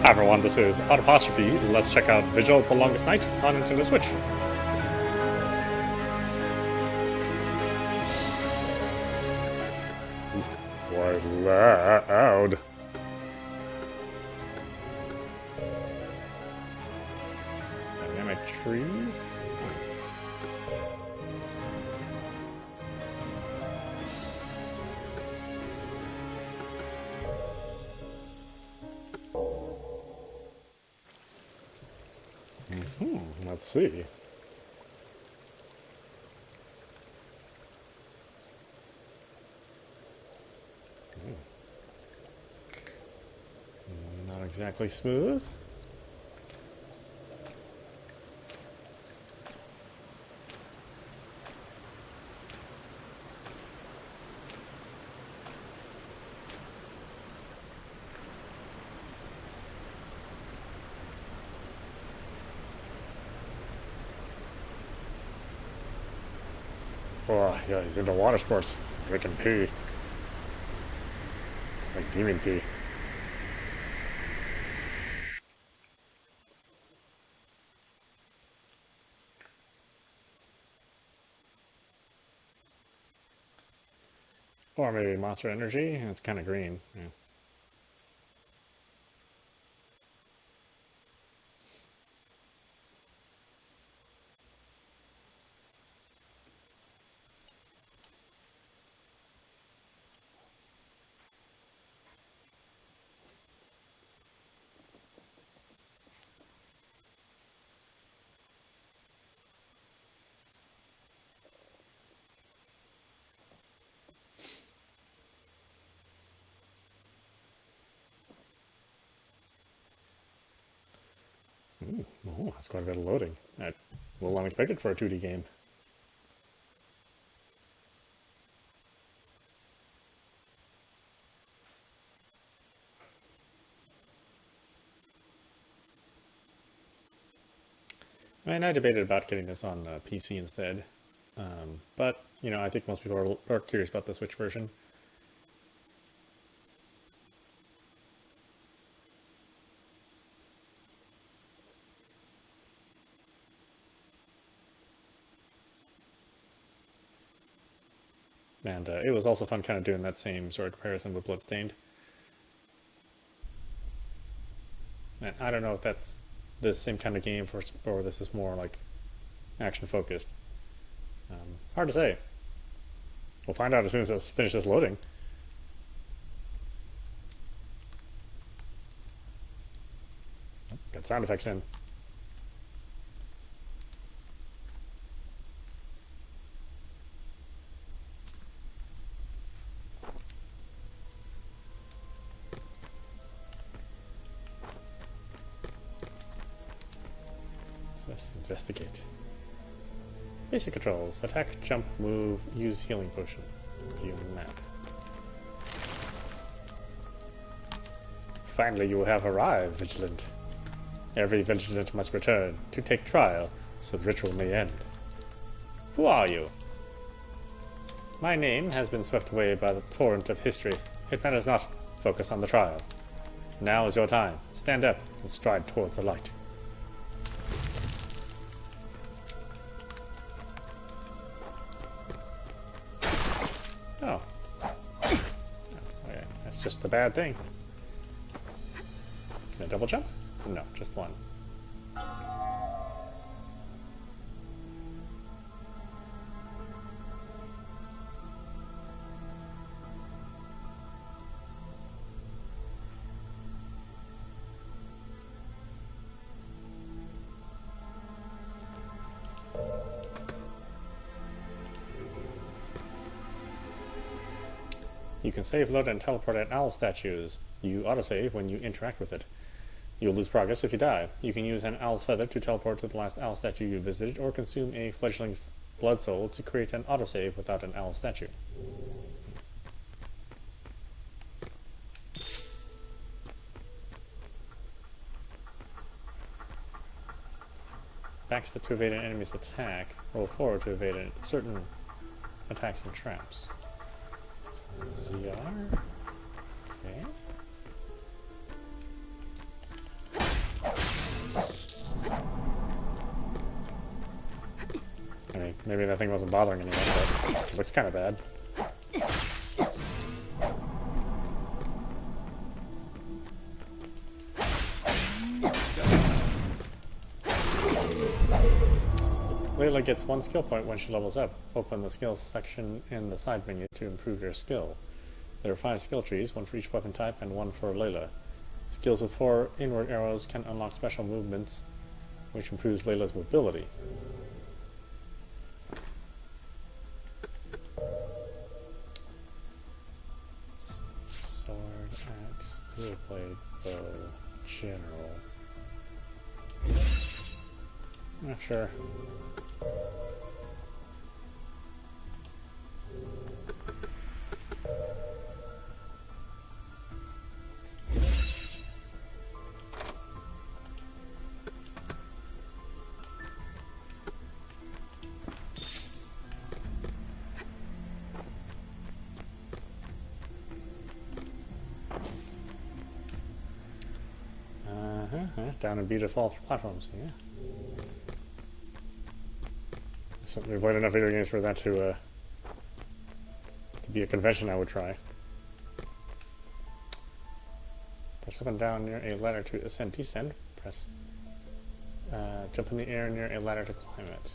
Hi everyone, this is audap. Let's check out Vigil, the Longest Night on Nintendo Switch. Quite loud. Dynamic trees. Let's see. Not exactly smooth. Oh, yeah, he's into water sports. Drinking pee. It's like demon pee. Or maybe Monster Energy. It's kind of green. Yeah. Oh, that's quite a bit of loading. A little unexpected for a 2D game. I mean, I debated about getting this on PC instead. But, you know, I think most people are curious about the Switch version. And it was also fun kind of doing that same sort of comparison with Bloodstained. And I don't know if that's the same kind of game or this is more like action focused. Hard to say. We'll find out as soon as this finishes loading. Got sound effects in. Let's investigate. Basic controls. Attack, jump, move, use healing potion. View map. Finally you have arrived, Vigilant. Every Vigilant must return to take trial, so the ritual may end. Who are you? My name has been swept away by the torrent of history. It matters not. Focus on the trial. Now is your time. Stand up and stride towards the light. Oh. Okay, that's just a bad thing. Can I double jump? No, just one. You can save, load, and teleport at owl statues. You autosave when you interact with it. You'll lose progress if you die. You can use an owl's feather to teleport to the last owl statue you visited, or consume a fledgling's blood soul to create an autosave without an owl statue. Backstep to evade an enemy's attack. Roll forward to evade certain attacks and traps. ZR. Okay. Maybe that thing wasn't bothering anyone, but it looks kind of bad. Leila gets 1 skill point when she levels up. Open the skills section in the side menu to improve your skill. There are 5 skill trees, 1 for each weapon type and 1 for Leila. Skills with 4 inward arrows can unlock special movements, which improves Leila's mobility. Sword, axe, dual blade, bow, general. Not sure. Down and beat a fall through platforms, yeah. So we've played enough video games for that to be a convention I would try. Press up and down near a ladder to ascend, descend. Press jump in the air near a ladder to climb it.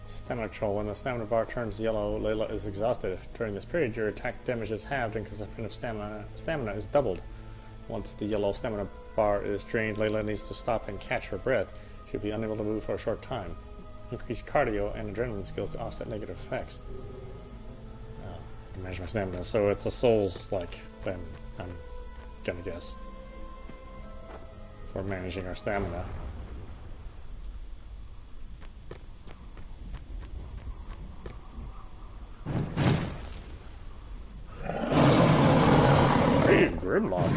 Stamina troll. When the stamina bar turns yellow, Leila is exhausted. During this period, your attack damage is halved and consumption of stamina is doubled. Once the yellow stamina bar is drained, Leila needs to stop and catch her breath. She'll be unable to move for a short time. Increase cardio and adrenaline skills to offset negative effects. Manage my stamina. So it's a Souls-like, then I'm gonna guess. For managing our stamina. Grimlock.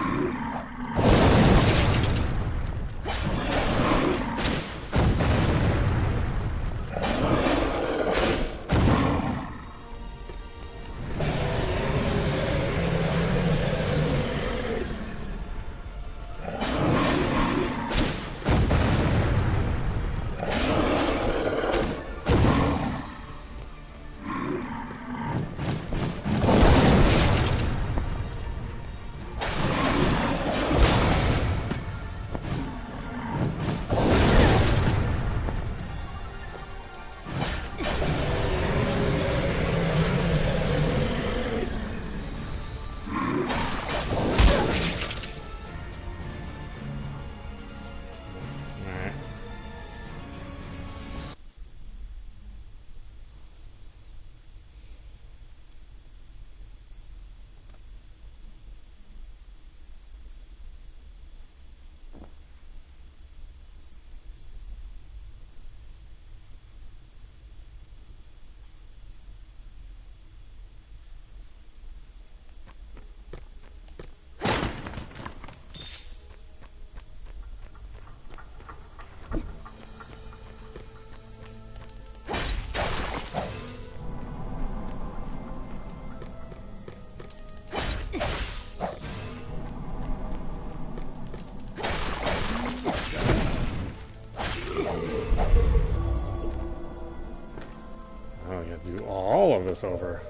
Do all of this over.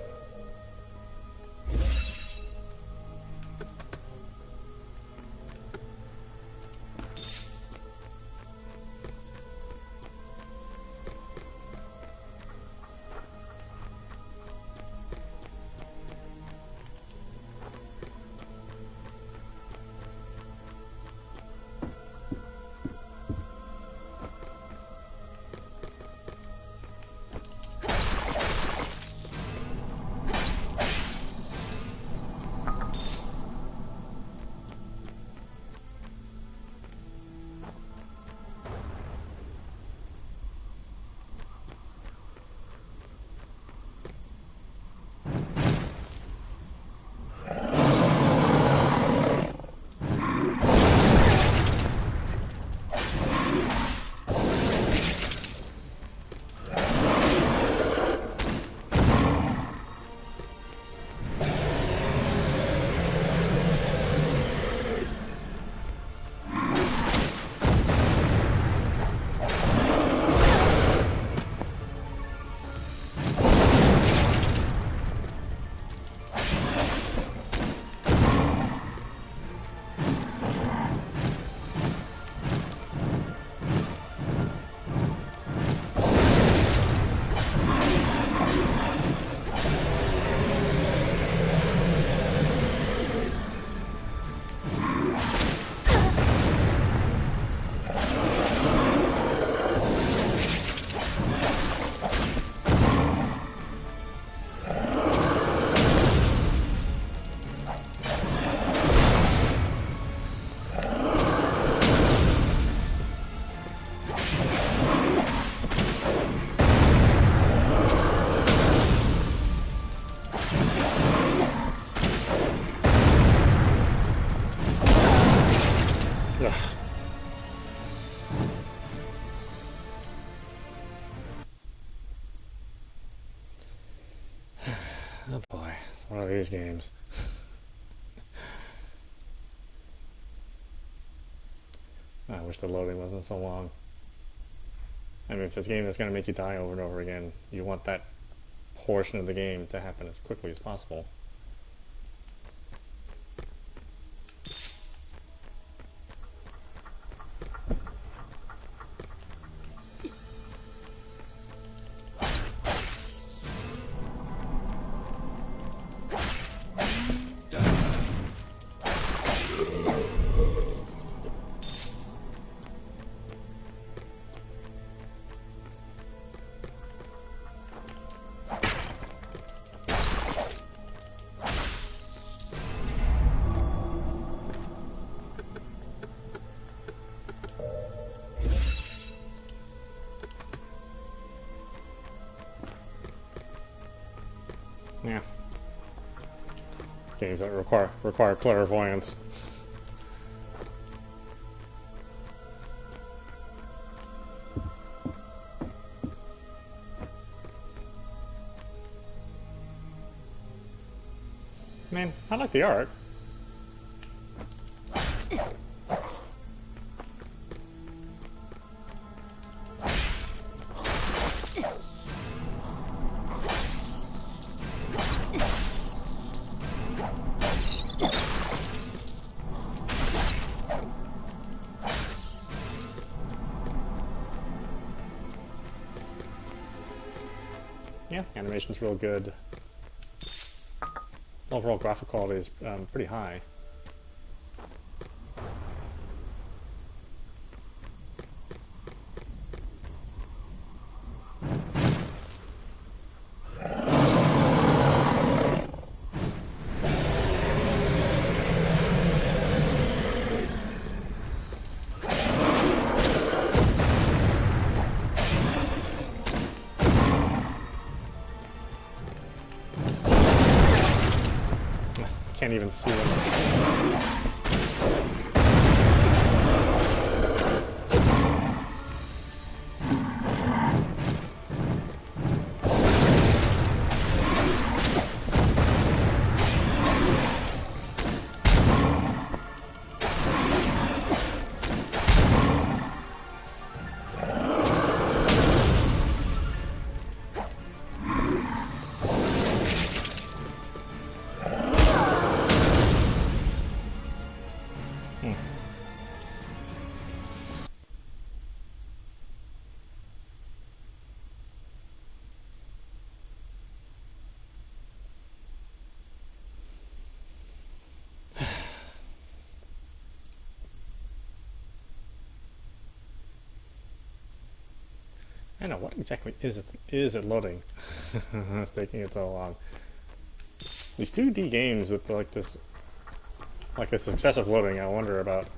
Oh boy, it's one of these games. I wish the loading wasn't so long. I mean, if this game is going to make you die over and over again, you want that portion of the game to happen as quickly as possible. Yeah. Games that require clairvoyance. Man, I like the art. Yeah, animation's real good. Overall graphic quality is pretty high. Can't even see them. I know, what exactly is it loading? It's taking it so long. These 2D games with like this excessive loading, I wonder about.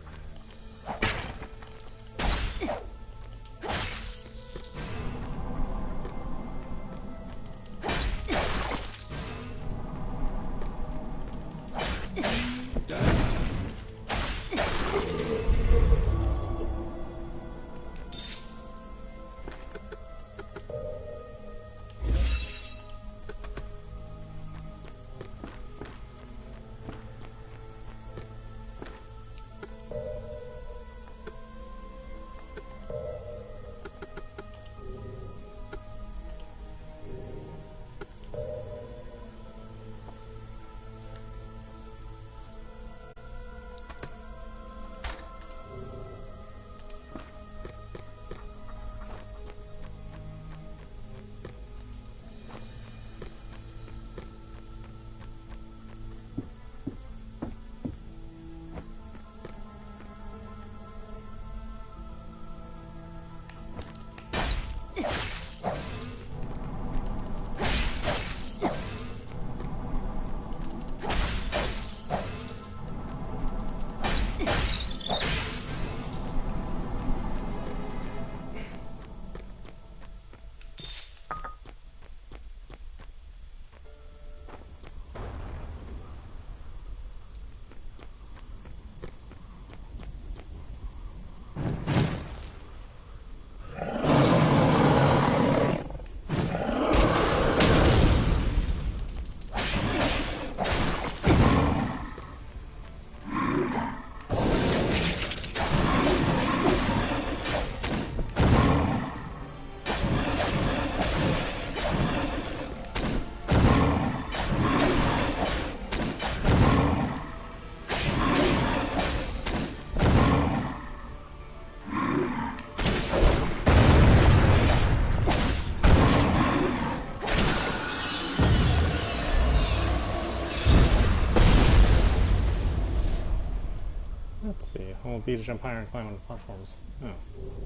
Let's see. Hold B to jump higher and climb on platforms. Oh.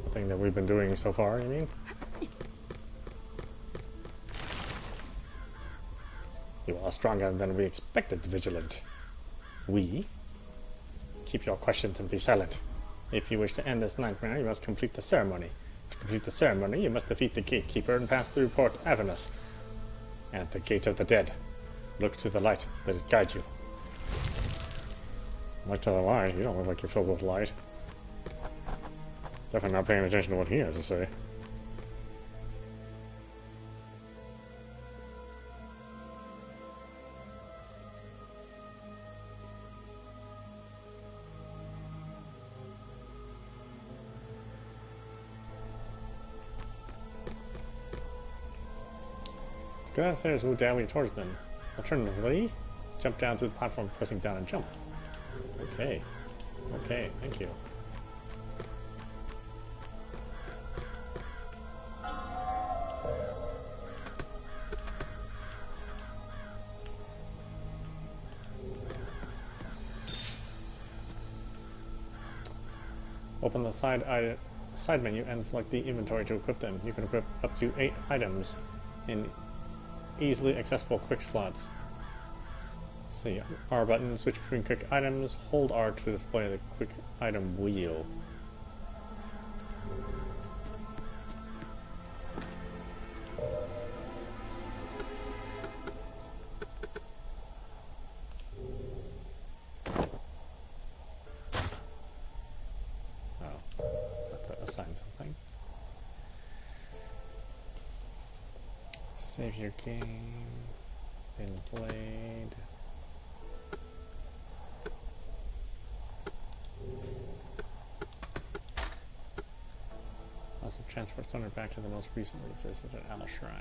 The thing that we've been doing so far, you mean? You are stronger than we expected, Vigilant. We? Keep your questions and be silent. If you wish to end this nightmare, you must complete the ceremony. To complete the ceremony, you must defeat the gatekeeper and pass through Port Avernus and the Gate of the Dead. Look to the light, let it guide you. Light to the light? You don't look like you're filled with light. Definitely not paying attention to what he has to say. Go downstairs, move downward towards them. Alternatively, jump down through the platform, pressing down and jump. Okay. Okay, thank you. Open the side menu and select the inventory to equip them. You can equip up to 8 items in easily accessible quick slots. Let's see, R button, switch between quick items, hold R to display the quick item wheel. Oh, so I have to assign something. Save your game. Thin blade. Also transport Thunder back to the most recently visited Al Shrine.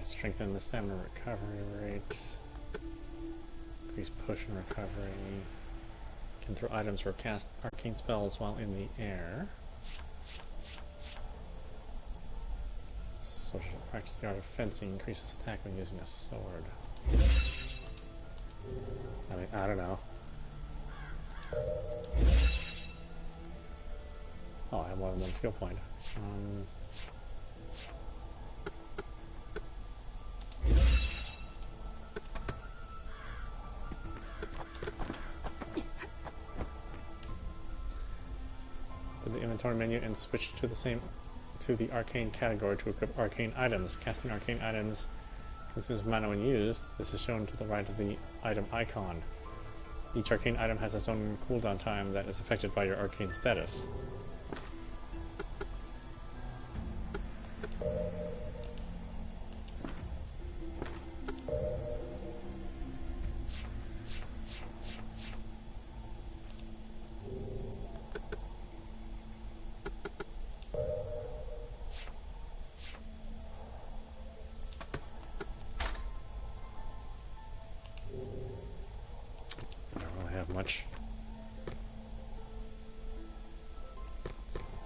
Strengthen the stamina recovery rate. Increase push and recovery. Can throw items or cast arcane spells while in the air. Social practice the art of fencing. Increases attack when using a sword. I mean, I don't know. Oh, I have more than one skill point. Menu and switch to the arcane category to equip arcane items. Casting arcane items consumes mana when used. This is shown to the right of the item icon. Each arcane item has its own cooldown time that is affected by your arcane status. Much.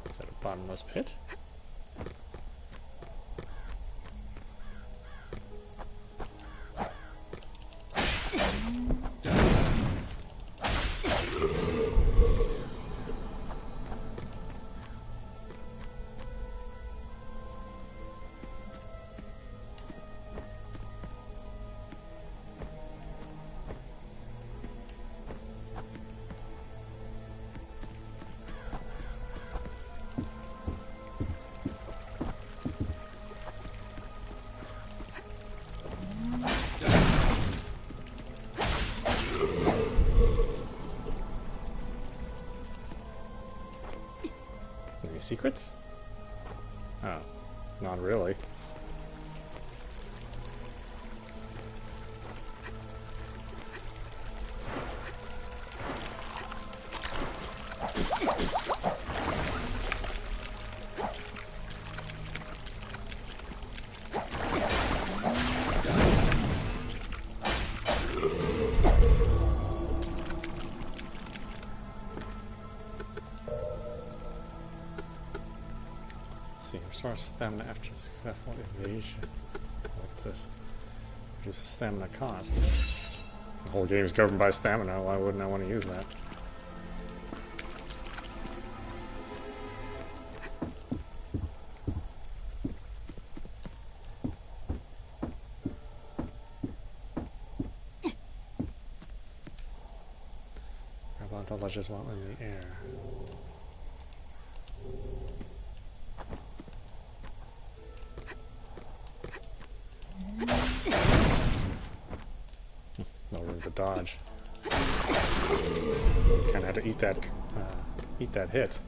Is that a bottomless pit? Secrets? Oh, not really. Restore stamina after successful invasion. What's this? Reduce the stamina cost. The whole game is governed by stamina. Why wouldn't I want to use that? Grab onto ledges while in the air. No room to dodge. Kind of had to eat that hit.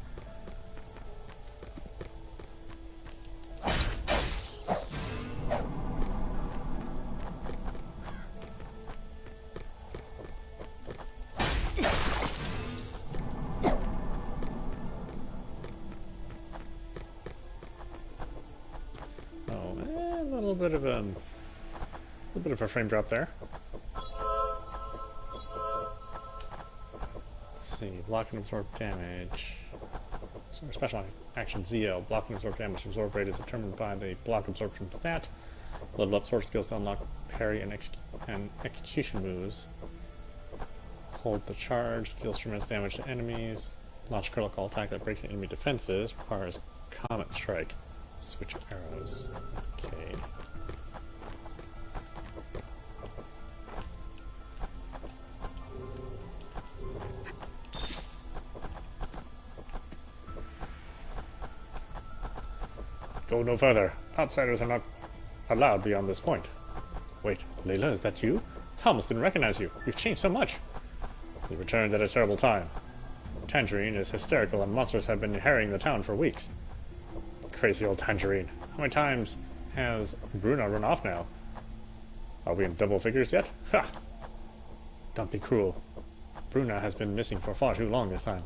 Oh, a little bit of a frame drop there. Block and absorb damage. So special action ZL. Block and absorb damage. Absorb rate is determined by the block absorption stat. Level up sword skills to unlock parry and execution moves. Hold the charge. Deals tremendous damage to enemies. Launch critical attack that breaks the enemy defenses. Requires comet strike. Switch arrows. Okay. Go no further. Outsiders are not allowed beyond this point. Wait, Leila, is that you? I almost didn't recognize you. You've changed so much. You returned at a terrible time. Tangerine is hysterical and monsters have been harrying the town for weeks. Crazy old Tangerine. How many times has Bruna run off now? Are we in double figures yet? Ha! Don't be cruel. Bruna has been missing for far too long this time.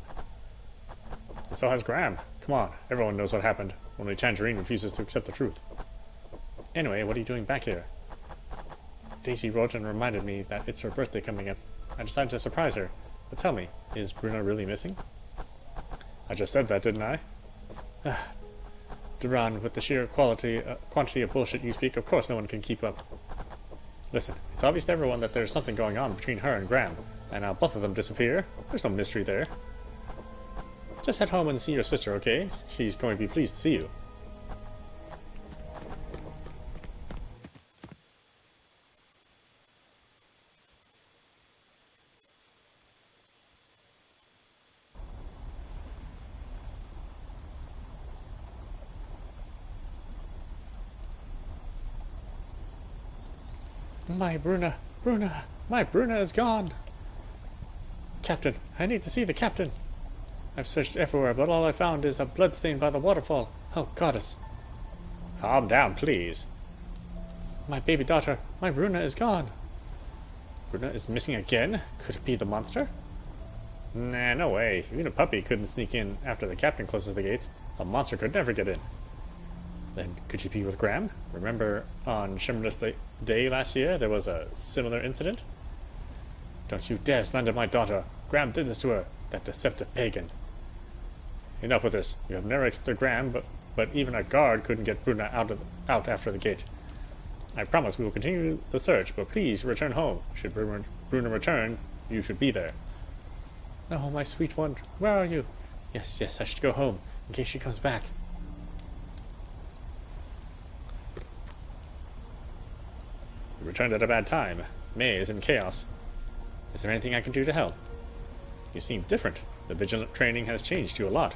And so has Graham. Come on, everyone knows what happened. Only Tangerine refuses to accept the truth. Anyway, what are you doing back here? Daisy wrote and reminded me that it's her birthday coming up. I decided to surprise her. But tell me, is Bruna really missing? I just said that, didn't I? Duran, with the sheer quantity of bullshit you speak, of course no one can keep up. Listen, it's obvious to everyone that there's something going on between her and Graham, and now both of them disappear. There's no mystery there. Just head home and see your sister, okay? She's going to be pleased to see you. My Bruna! Bruna! My Bruna is gone! Captain, I need to see the captain! I've searched everywhere, but all I found is a bloodstain by the waterfall. Oh, goddess. Calm down, please. My baby daughter, my Bruna is gone. Bruna is missing again? Could it be the monster? Nah, no way. Even a puppy couldn't sneak in after the captain closes the gates. A monster could never get in. Then could she be with Graham? Remember on Shimmerless Day last year, there was a similar incident? Don't you dare slander my daughter. Graham did this to her, that deceptive pagan. Enough with this. You have never accepted Graham, but even a guard couldn't get Bruna out after the gate. I promise we will continue the search, but please return home. Should Bruna return, you should be there. Oh, my sweet one, where are you? Yes, I should go home, in case she comes back. You returned at a bad time. May is in chaos. Is there anything I can do to help? You seem different. The vigilant training has changed you a lot.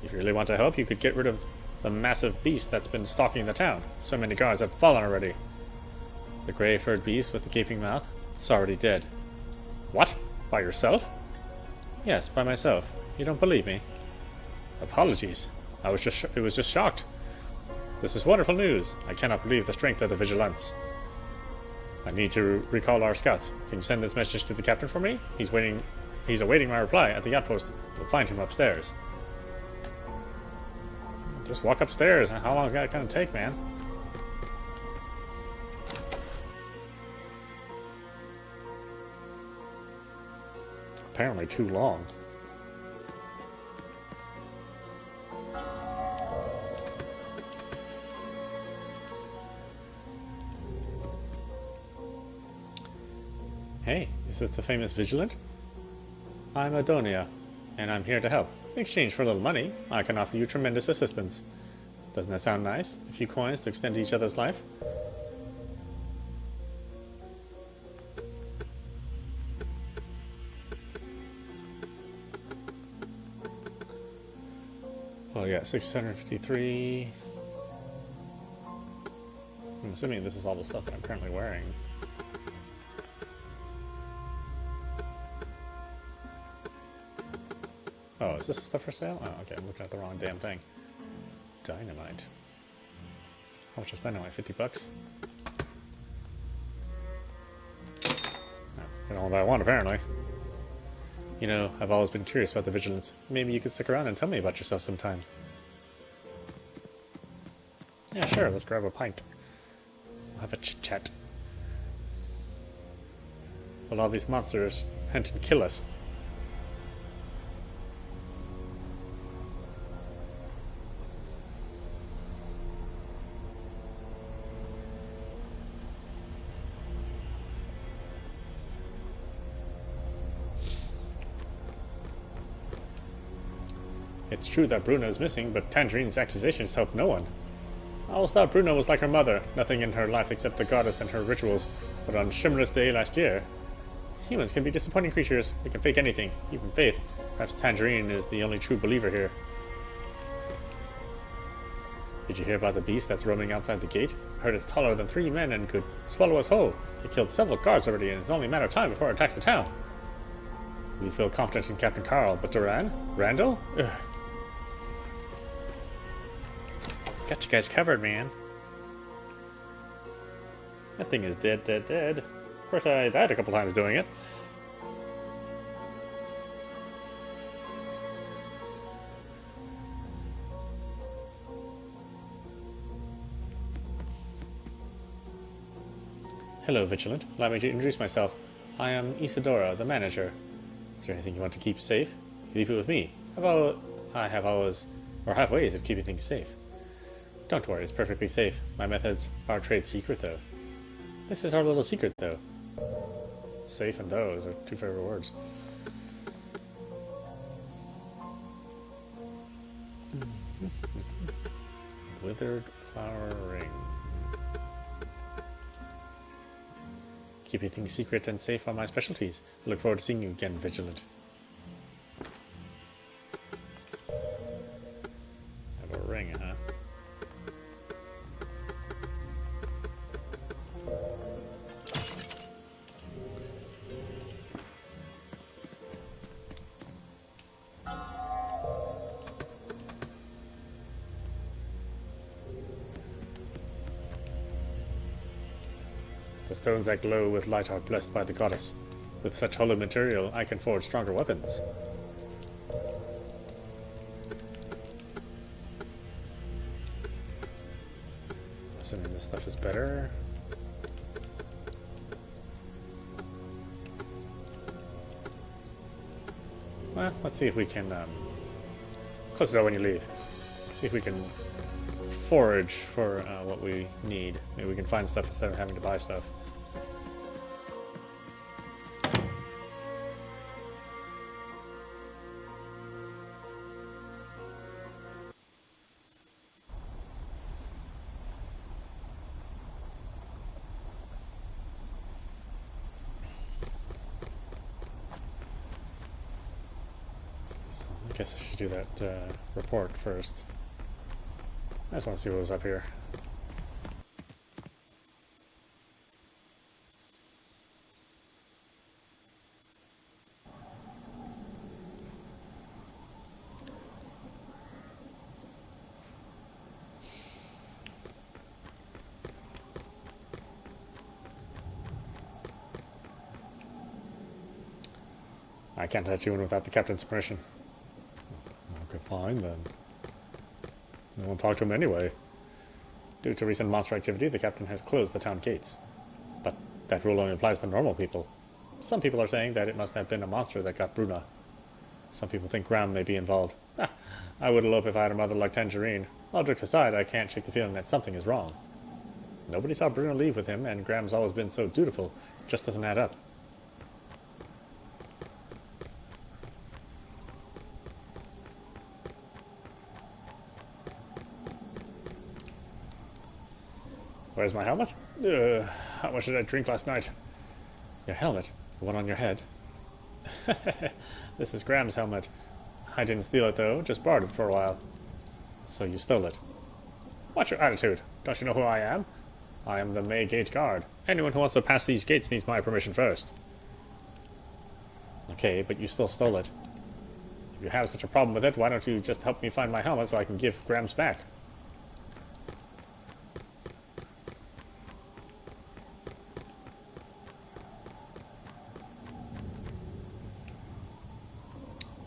If you really want to help, you could get rid of the massive beast that's been stalking the town. So many guards have fallen already. The gray-furred beast with the gaping mouth? It's already dead. What? By yourself? Yes, by myself. You don't believe me? Apologies. It was just shocked. This is wonderful news. I cannot believe the strength of the Vigilants. I need to recall our scouts. Can you send this message to the captain for me? He's awaiting my reply at the outpost. You'll find him upstairs. Just walk upstairs. How long is that going to take, man? Apparently too long. Hey, is this the famous Vigilant? I'm Adonia, and I'm here to help. In exchange for a little money, I can offer you tremendous assistance. Doesn't that sound nice? A few coins to extend each other's life? Well, yeah, 653. I'm assuming this is all the stuff that I'm currently wearing. Oh, is this stuff for sale? Oh, okay, I'm looking at the wrong damn thing. Dynamite. How much is dynamite? 50 bucks? Oh, get all that I want, apparently. You know, I've always been curious about the Vigilance. Maybe you could stick around and tell me about yourself sometime. Yeah, sure, let's grab a pint. We'll have a chit-chat. Will all these monsters hunt and kill us? It's true that Bruno is missing, but Tangerine's accusations help no one. I always thought Bruno was like her mother, nothing in her life except the goddess and her rituals. But on Shimmerless Day last year, humans can be disappointing creatures. They can fake anything, even faith. Perhaps Tangerine is the only true believer here. Did you hear about the beast that's roaming outside the gate? I heard it's taller than 3 men and could swallow us whole. It killed several guards already, and it's only a matter of time before it attacks the town. We feel confident in Captain Carl, but Duran? Randall? Ugh. Got you guys covered, man. That thing is dead, dead, dead. Of course, I died a couple times doing it. Hello, Vigilant. Allow me to introduce myself. I am Isadora, the manager. Is there anything you want to keep safe? Leave it with me. I have ways of keeping things safe. Don't worry, it's perfectly safe. My methods are trade secret, though. This is our little secret, though. Safe and those are 2 favorite words. Withered flower ring. Keeping things secret and safe are my specialties. I look forward to seeing you again, Vigilant. Have a ring, huh? The stones that glow with light are blessed by the goddess. With such holy material, I can forge stronger weapons. Assuming this stuff is better. Well, let's see if we can close the door when you leave. Let's see if we can forage for what we need. Maybe we can find stuff instead of having to buy stuff. So I guess I should do that report first. I just want to see what was up here. I can't let you in without the captain's permission. Okay, fine then. I won't talk to him anyway. Due to recent monster activity, the captain has closed the town gates. But that rule only applies to normal people. Some people are saying that it must have been a monster that got Bruna. Some people think Graham may be involved. I would elope if I had a mother like Tangerine. All jokes aside, I can't shake the feeling that something is wrong. Nobody saw Bruno leave with him, and Graham's always been so dutiful. It just doesn't add up. Where's my helmet? How much did I drink last night? Your helmet? The one on your head? This is Graham's helmet. I didn't steal it though, just borrowed it for a while. So you stole it. What's your attitude? Don't you know who I am? I am the May Gate Guard. Anyone who wants to pass these gates needs my permission first. Okay, but you still stole it. If you have such a problem with it, why don't you just help me find my helmet so I can give Graham's back?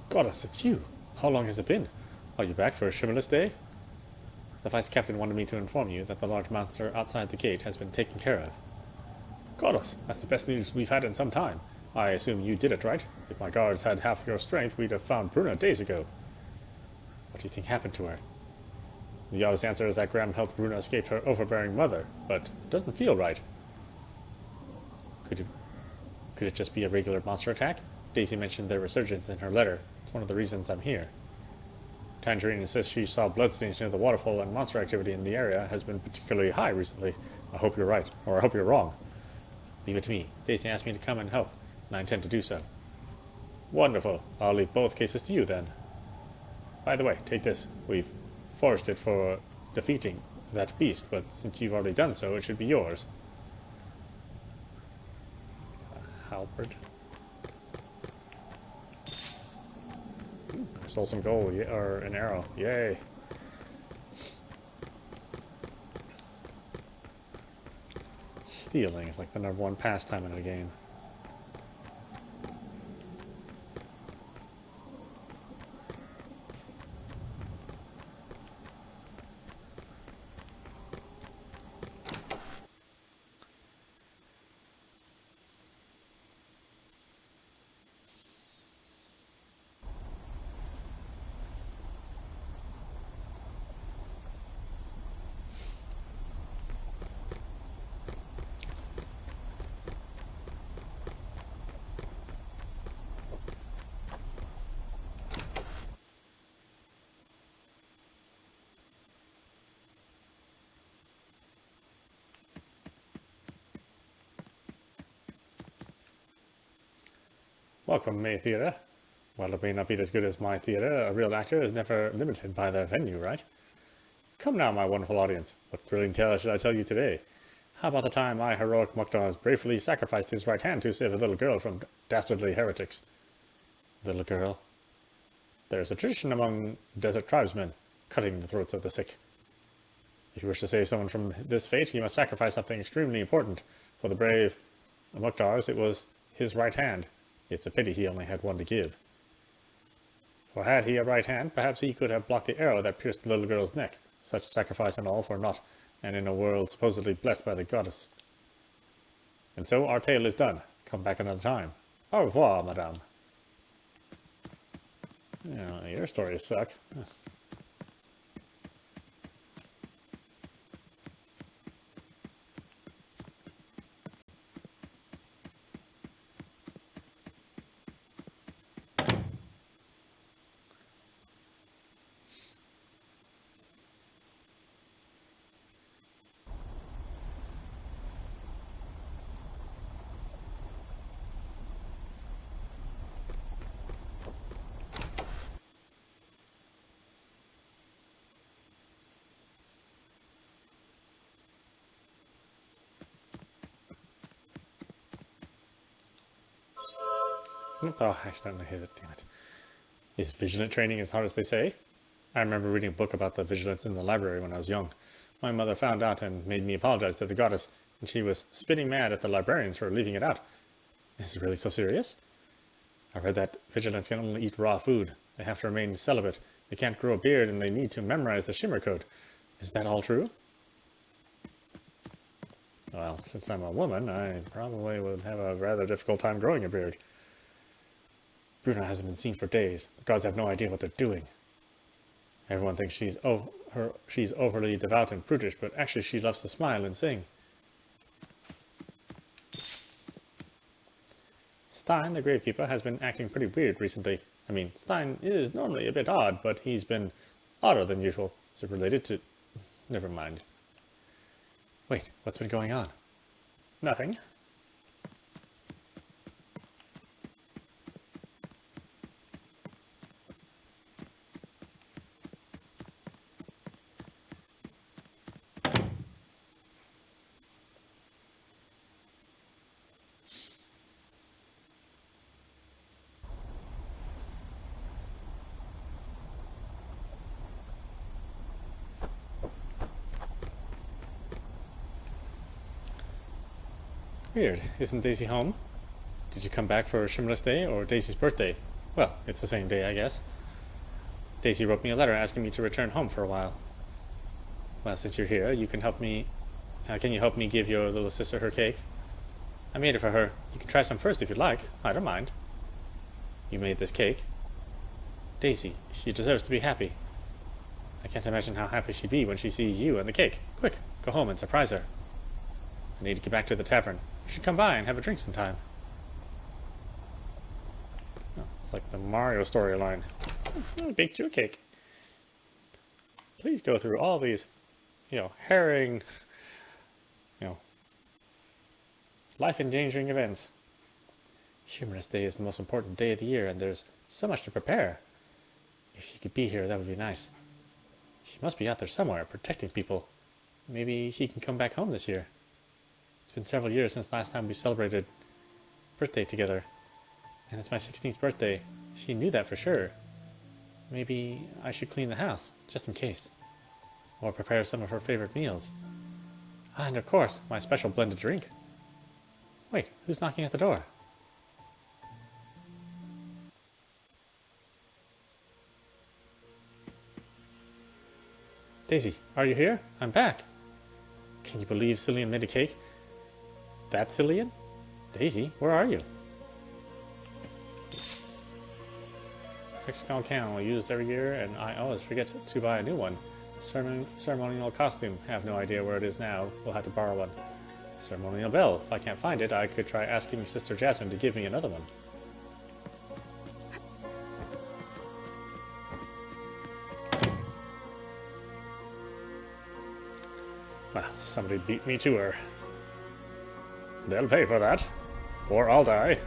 Goddess, it's you. How long has it been? Are you back for a shimmerless day? The Vice Captain wanted me to inform you that the large monster outside the gate has been taken care of. Goddess, that's the best news we've had in some time. I assume you did it, right? If my guards had half your strength, we'd have found Bruna days ago. What do you think happened to her? The obvious answer is that Graham helped Bruna escape her overbearing mother, but it doesn't feel right. Could it just be a regular monster attack? Daisy mentioned their resurgence in her letter. It's one of the reasons I'm here. Tangerine insists she saw bloodstains near the waterfall, and monster activity in the area has been particularly high recently. I hope you're right, or I hope you're wrong. Leave it to me. Daisy asked me to come and help, and I intend to do so. Wonderful. I'll leave both cases to you then. By the way, take this. We've forged it for defeating that beast, but since you've already done so, it should be yours. Halberd. I stole some gold, or an arrow. Yay. Stealing is like the #1 pastime in the game. Welcome, May Theatre. While it may not be as good as my theatre, a real actor is never limited by their venue, right? Come now, my wonderful audience. What thrilling tale should I tell you today? How about the time my heroic Mukdars bravely sacrificed his right hand to save a little girl from dastardly heretics? Little girl? There's a tradition among desert tribesmen, cutting the throats of the sick. If you wish to save someone from this fate, you must sacrifice something extremely important. For the brave Mukdars, it was his right hand. It's a pity he only had one to give. For had he a right hand, perhaps he could have blocked the arrow that pierced the little girl's neck. Such sacrifice and all for naught, and in a world supposedly blessed by the goddess. And so our tale is done. Come back another time. Au revoir, madame. Yeah, your stories suck. Oh, I accidentally hit it, damn it. Is vigilant training as hard as they say? I remember reading a book about the vigilance in the library when I was young. My mother found out and made me apologize to the goddess, and she was spitting mad at the librarians for leaving it out. Is it really so serious? I read that vigilants can only eat raw food. They have to remain celibate. They can't grow a beard, and they need to memorize the shimmer code. Is that all true? Well, since I'm a woman, I probably would have a rather difficult time growing a beard. Bruna hasn't been seen for days. The gods have no idea what they're doing. Everyone thinks she's overly devout and prudish, but actually she loves to smile and sing. Stein, the gravekeeper, has been acting pretty weird recently. I mean, Stein is normally a bit odd, but he's been odder than usual. Is it related to... Never mind. Wait, what's been going on? Nothing. Weird. Isn't Daisy home? Did you come back for Shimmerless Day or Daisy's birthday? Well, it's the same day, I guess. Daisy wrote me a letter asking me to return home for a while. Well, since you're here, you can help me... can you help me give your little sister her cake? I made it for her. You can try some first if you'd like. I don't mind. You made this cake? Daisy, she deserves to be happy. I can't imagine how happy she'd be when she sees you and the cake. Quick, go home and surprise her. I need to get back to the tavern. You should come by and have a drink sometime. Oh, it's like the Mario storyline. I baked you a cake. Please go through all these, harrowing, life-endangering events. Humorous Day is the most important day of the year, and there's so much to prepare. If she could be here, that would be nice. She must be out there somewhere, protecting people. Maybe she can come back home this year. It's been several years since last time we celebrated birthday together. And it's my 16th birthday. She knew that for sure. Maybe I should clean the house, just in case. Or prepare some of her favorite meals. And of course, my special blended drink. Wait, who's knocking at the door? Daisy, are you here? I'm back. Can you believe Cillian made a cake? That Cillian? Daisy, where are you? Hexagon candle used every year, and I always forget to buy a new one. Ceremonial costume. Have no idea where it is now. We'll have to borrow one. Ceremonial bell. If I can't find it, I could try asking Sister Jasmine to give me another one. Well, somebody beat me to her. They'll pay for that. Or I'll die.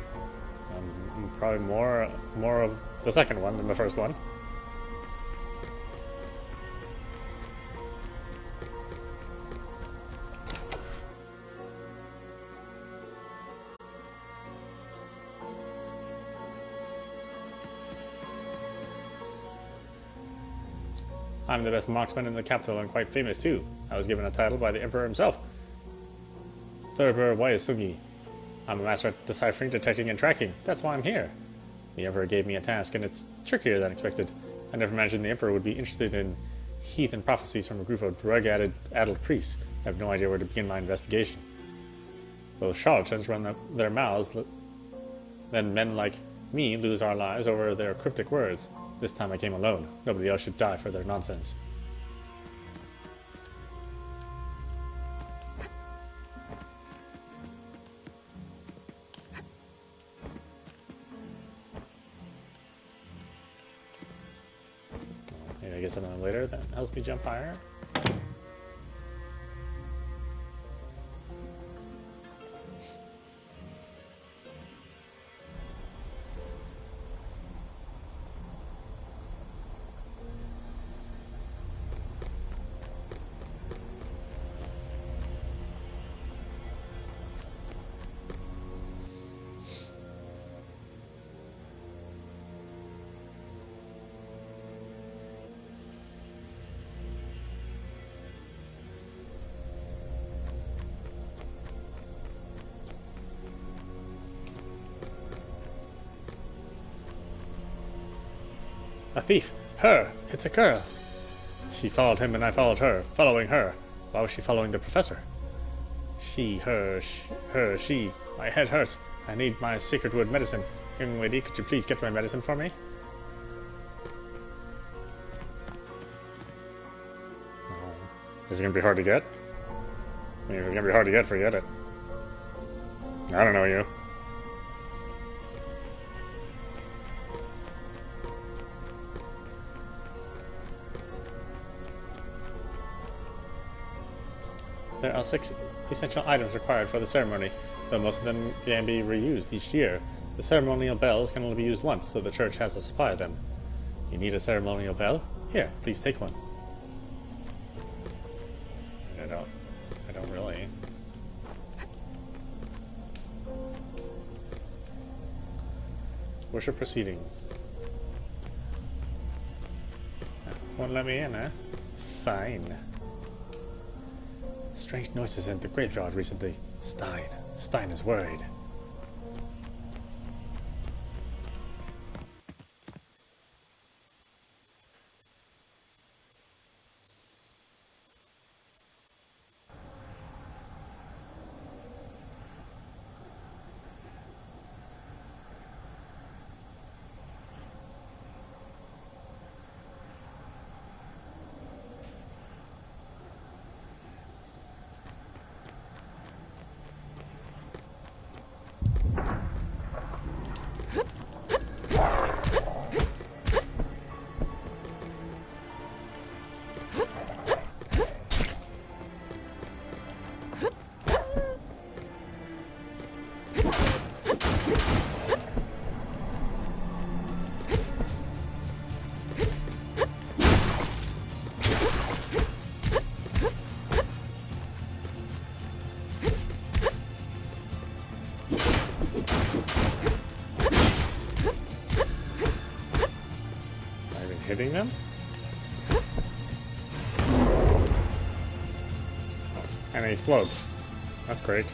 Probably more of the second one than the first one. I'm the best marksman in the capital and quite famous too. I was given a title by the Emperor himself. Thurber Wayasungi. I'm a master at deciphering, detecting, and tracking. That's why I'm here. The Emperor gave me a task, and it's trickier than expected. I never imagined the Emperor would be interested in heathen prophecies from a group of drug-addled priests. I have no idea where to begin my investigation. Those charlatans run their mouths, then men like me lose our lives over their cryptic words. This time I came alone. Nobody else should die for their nonsense. Maybe I get something later that helps me jump higher. A thief! Her! It's a girl! She followed him and I followed her, following her. Why was she following the professor? She, her, she. My head hurts. I need my sacred wood medicine. Young lady, could you please get my medicine for me? Oh. Is it gonna be hard to get? I mean, if it's gonna be hard to get, forget it. I don't know you. There are 6 essential items required for the ceremony, though most of them can be reused each year. The ceremonial bells can only be used once, so the church has a supply of them. You need a ceremonial bell? Here, please take one. I don't really. Worship proceeding. Won't let me in, huh? Fine. Strange noises in the graveyard recently. Stein is worried. Hitting them? And it explodes. That's great.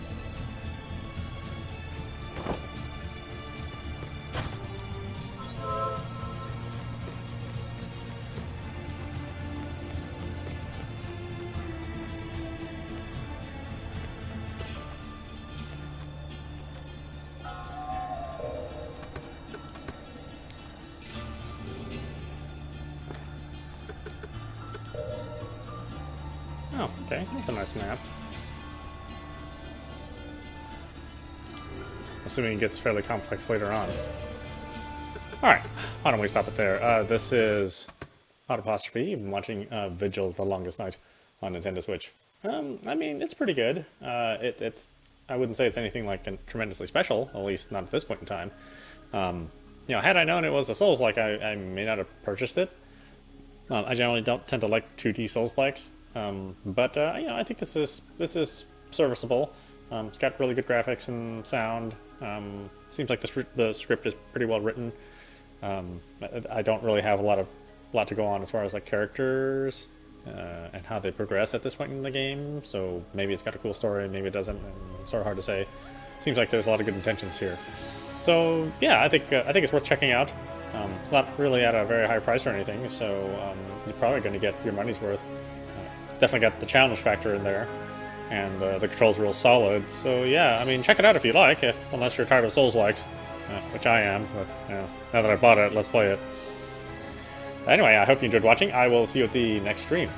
Oh, okay. That's a nice map. Assuming it gets fairly complex later on. Alright, why don't we stop it there? This is audap. You've been watching Vigil, The Longest Night on Nintendo Switch. I mean, it's pretty good. It's I wouldn't say it's anything like tremendously special, at least not at this point in time. You know, had I known it was a Souls-like, I may not have purchased it. I generally don't tend to like 2D Souls-likes. But you know, I think this is serviceable. It's got really good graphics and sound. Seems like the script is pretty well written. I don't really have a lot to go on as far as like characters and how they progress at this point in the game. So maybe it's got a cool story, maybe it doesn't. It's sort of hard to say. Seems like there's a lot of good intentions here. So yeah, I think it's worth checking out. It's not really at a very high price or anything, so you're probably going to get your money's worth. Definitely got the challenge factor in there, and the controls are real solid. So yeah, I mean, check it out if you like, unless you're tired of Souls-likes, which I am. But you know, now that I bought it, let's play it. Anyway, I hope you enjoyed watching. I will see you at the next stream.